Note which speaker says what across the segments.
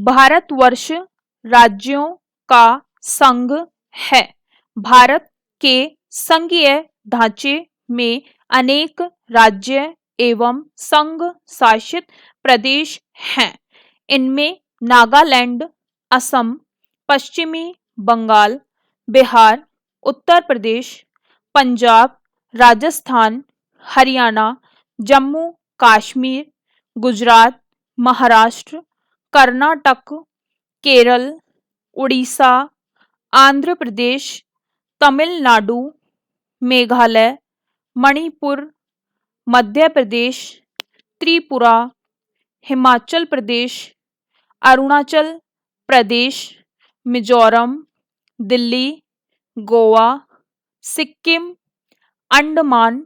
Speaker 1: भारतवर्ष राज्यों का संघ है। भारत के संघीय ढांचे में अनेक राज्य एवं संघ शासित प्रदेश हैं। इनमें नागालैंड, असम, पश्चिमी बंगाल, बिहार, उत्तर प्रदेश, पंजाब, राजस्थान, हरियाणा, जम्मू कश्मीर, गुजरात, महाराष्ट्र, कर्नाटक, केरल, उड़ीसा, आंध्र प्रदेश, तमिलनाडु, मेघालय, मणिपुर, मध्य प्रदेश, त्रिपुरा, हिमाचल प्रदेश, अरुणाचल प्रदेश, मिजोरम, दिल्ली, गोवा, सिक्किम, अंडमान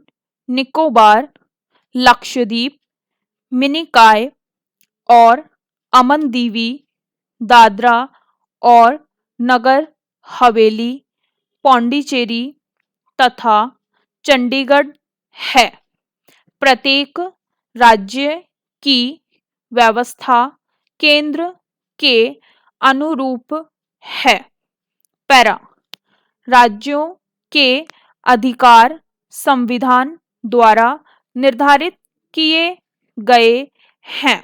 Speaker 1: निकोबार, लक्षद्वीप, मिनिकॉय और अमनदीवी, दादरा और नगर हवेली, पौंडीचेरी तथा चंडीगढ़ है। प्रत्येक राज्य की व्यवस्था केंद्र के अनुरूप है। पैरा राज्यों के अधिकार संविधान द्वारा निर्धारित किए गए हैं।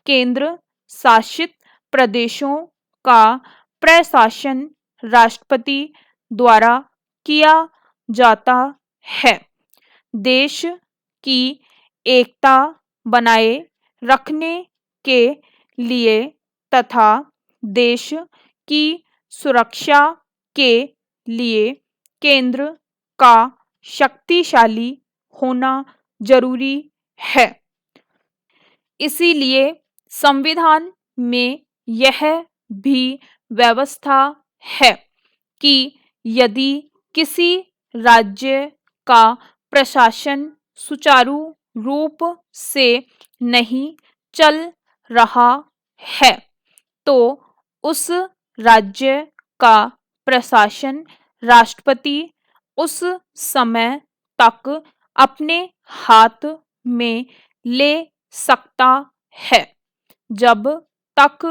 Speaker 1: केंद्र शासित प्रदेशों का प्रशासन राष्ट्रपति द्वारा किया जाता है। देश की एकता बनाए रखने के लिए तथा देश की सुरक्षा के लिए केंद्र का शक्तिशाली होना जरूरी है। इसीलिए संविधान में यह भी व्यवस्था है कि यदि किसी राज्य का प्रशासन सुचारू रूप से नहीं चल रहा है तो उस राज्य का प्रशासन राष्ट्रपति उस समय तक अपने हाथ में ले सकता है जब तक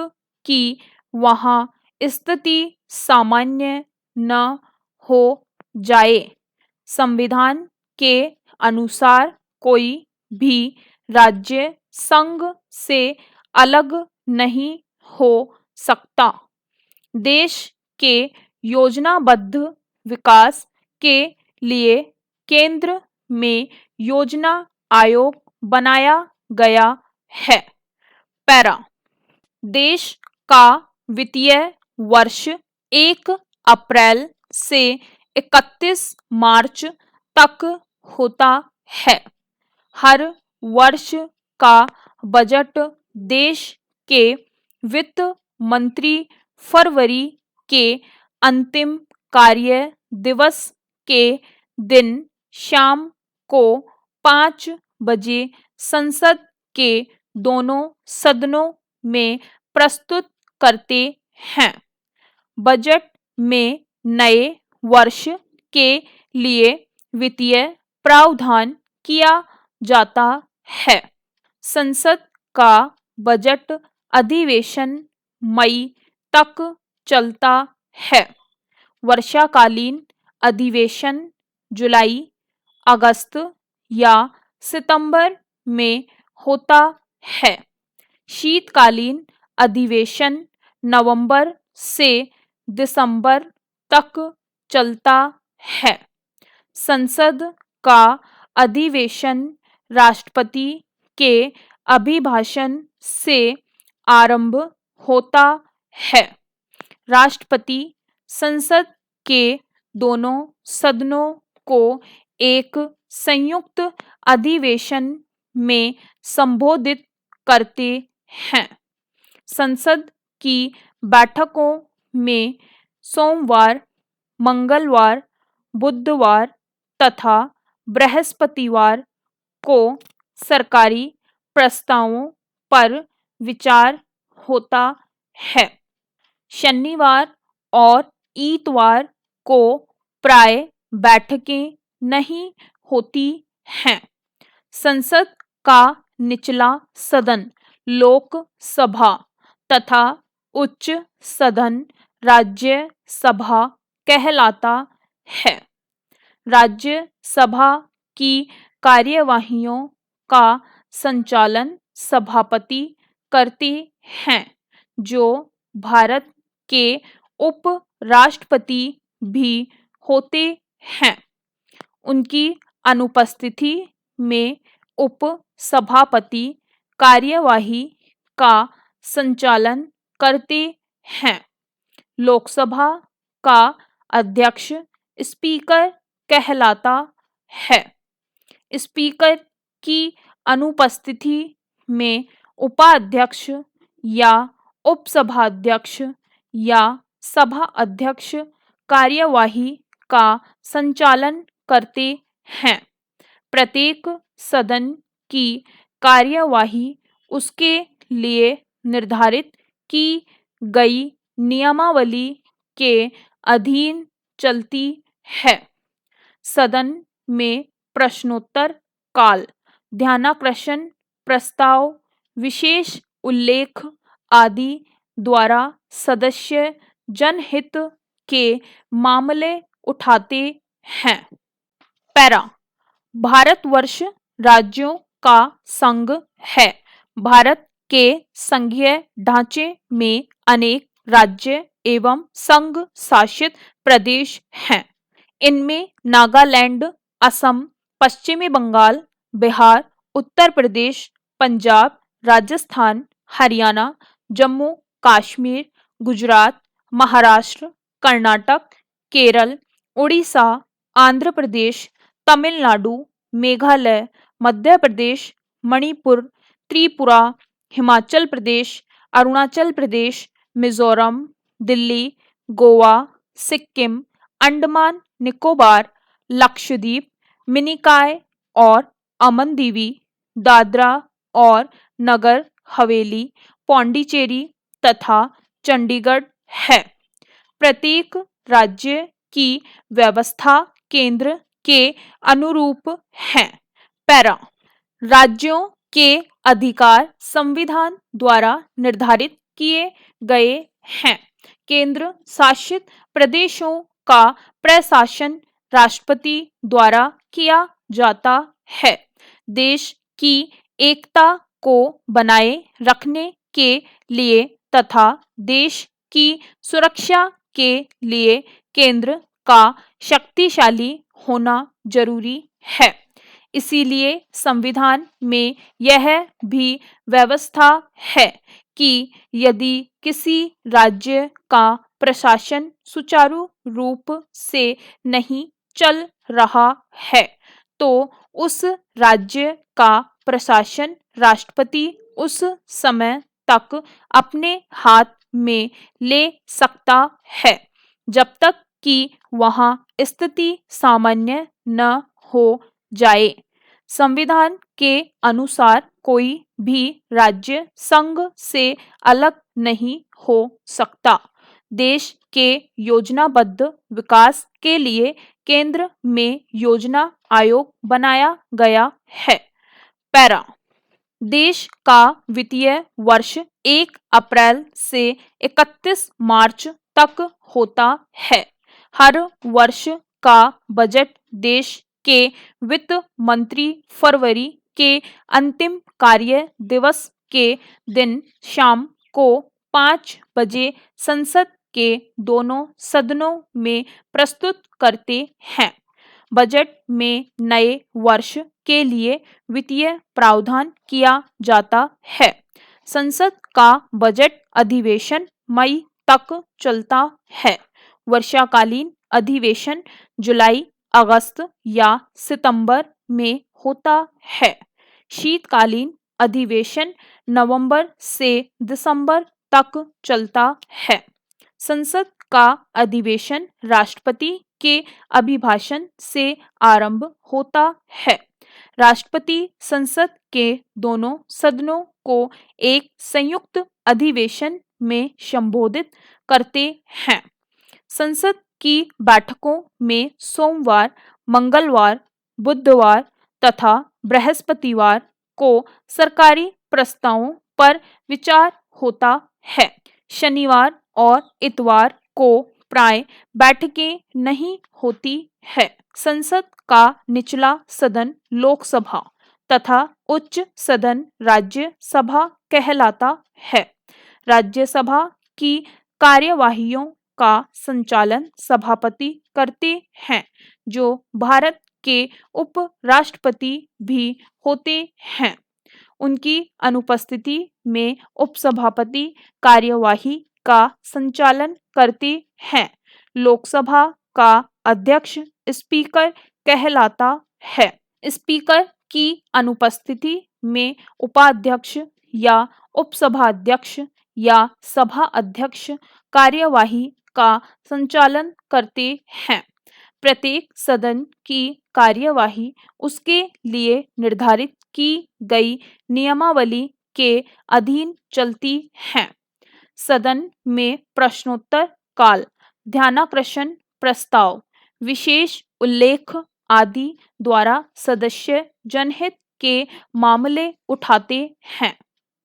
Speaker 1: कि वहाँ स्थिति सामान्य न हो जाए। संविधान के अनुसार कोई भी राज्य संघ से अलग नहीं हो सकता। देश के योजनाबद्ध विकास के लिए केंद्र में योजना आयोग बनाया गया है। पैरा देश का वित्तीय वर्ष 1 अप्रैल से 31 मार्च तक होता है। हर वर्ष का बजट देश के वित्त मंत्री फरवरी के अंतिम कार्य दिवस के दिन शाम को 5 बजे संसद के दोनों सदनों में प्रस्तुत करते हैं। बजट में नए वर्ष के लिए वित्तीय प्रावधान किया जाता है। संसद का बजट अधिवेशन मई तक चलता है। वर्षाकालीन अधिवेशन जुलाई, अगस्त या सितंबर में होता है। शीतकालीन अधिवेशन नवंबर से दिसंबर तक चलता है। संसद का अधिवेशन राष्ट्रपति के अभिभाषण से आरंभ होता है। राष्ट्रपति संसद के दोनों सदनों को एक संयुक्त अधिवेशन में संबोधित करते हैं। संसद की बैठकों में सोमवार, मंगलवार, बुधवार तथा बृहस्पतिवार को सरकारी प्रस्तावों पर विचार होता है। शनिवार और इतवार को प्राय बैठकें नहीं होती हैं। संसद का निचला सदन लोकसभा तथा उच्च सदन राज्यसभा कहलाता है। राज्यसभा की कार्यवाहियों का संचालन सभापति करते हैं, जो भारत के उपराष्ट्रपति भी होते हैं। उनकी अनुपस्थिति में उपसभापति कार्यवाही का संचालन करते हैं। लोकसभा का अध्यक्ष स्पीकर कहलाता है। स्पीकर की अनुपस्थिति में उपाध्यक्ष या उपसभाध्यक्ष या सभा अध्यक्ष कार्यवाही का संचालन करते हैं। प्रत्येक सदन की कार्यवाही उसके लिए निर्धारित की गई नियमावली के अधीन चलती है। सदन में प्रश्नोत्तर काल, ध्यानाकर्षण प्रस्ताव, विशेष उल्लेख आदि द्वारा सदस्य जनहित के मामले उठाते हैं। पैरा, भारतवर्ष राज्यों का संघ है। भारत के संघीय ढांचे में अनेक राज्य एवं संघ शासित प्रदेश हैं। इनमें नागालैंड, असम, पश्चिमी बंगाल, बिहार, उत्तर प्रदेश, पंजाब, राजस्थान, हरियाणा, जम्मू कश्मीर, गुजरात, महाराष्ट्र, कर्नाटक, केरल, उड़ीसा, आंध्र प्रदेश, तमिलनाडु, मेघालय, मध्य प्रदेश, मणिपुर, त्रिपुरा, हिमाचल प्रदेश, अरुणाचल प्रदेश, मिजोरम, दिल्ली, गोवा, सिक्किम, अंडमान निकोबार, लक्षद्वीप, मिनिकॉय और अमनदीवी, दादरा और नगर हवेली, पौंडीचेरी तथा चंडीगढ़ है। प्रत्येक राज्य की व्यवस्था केंद्र के अनुरूप है। पैरा, राज्यों के अधिकार संविधान द्वारा निर्धारित किए गए हैं। केंद्र शासित प्रदेशों का प्रशासन राष्ट्रपति द्वारा किया जाता है। देश की एकता को बनाए रखने के लिए तथा देश की सुरक्षा के लिए केंद्र का शक्तिशाली होना जरूरी है। इसीलिए संविधान में यह भी व्यवस्था है कि यदि किसी राज्य का प्रशासन सुचारू रूप से नहीं चल रहा है तो उस राज्य का प्रशासन राष्ट्रपति उस समय तक अपने हाथ में ले सकता है जब तक कि वहां स्थिति सामान्य न हो जाए। संविधान के अनुसार कोई भी राज्य संघ से अलग नहीं हो सकता। देश के योजनाबद्ध विकास के लिए केंद्र में योजना आयोग बनाया गया है। पैरा, देश का वित्तीय वर्ष 1 अप्रैल से 31 मार्च तक होता है। हर वर्ष का बजट देश के वित्त मंत्री फरवरी के अंतिम कार्य दिवस के दिन शाम को 5 बजे संसद के दोनों सदनों में प्रस्तुत करते हैं। बजट में नए वर्ष के लिए वित्तीय प्रावधान किया जाता है। संसद का बजट अधिवेशन मई तक चलता है। वर्षाकालीन अधिवेशन जुलाई, अगस्त या सितंबर में होता है। शीतकालीन अधिवेशन नवंबर से दिसंबर तक चलता है। संसद का अधिवेशन राष्ट्रपति के अभिभाषण से आरंभ होता है। राष्ट्रपति संसद के दोनों सदनों को एक संयुक्त अधिवेशन में संबोधित करते हैं। संसद की बैठकों में सोमवार, मंगलवार, बुधवार तथा बृहस्पतिवार को सरकारी प्रस्तावों पर विचार होता है। शनिवार और इतवार को प्राय बैठकें नहीं होती है। संसद का निचला सदन लोकसभा तथा उच्च सदन राज्यसभा कहलाता है। राज्यसभा की कार्यवाहियों का संचालन सभापति करते हैं, जो भारत के उपराष्ट्रपति भी होते हैं। उनकी अनुपस्थिति में उपसभापति कार्यवाही का संचालन करते हैं। लोकसभा का अध्यक्ष स्पीकर कहलाता है। स्पीकर की अनुपस्थिति में उपाध्यक्ष या उपसभाध्यक्ष या सभा अध्यक्ष कार्यवाही का संचालन करते हैं। प्रत्येक सदन की कार्यवाही उसके लिए निर्धारित की गई नियमावली के अधीन चलती है। सदन में प्रश्नोत्तर काल, ध्यानाकर्षण प्रस्ताव, विशेष उल्लेख आदि द्वारा सदस्य जनहित के मामले उठाते हैं।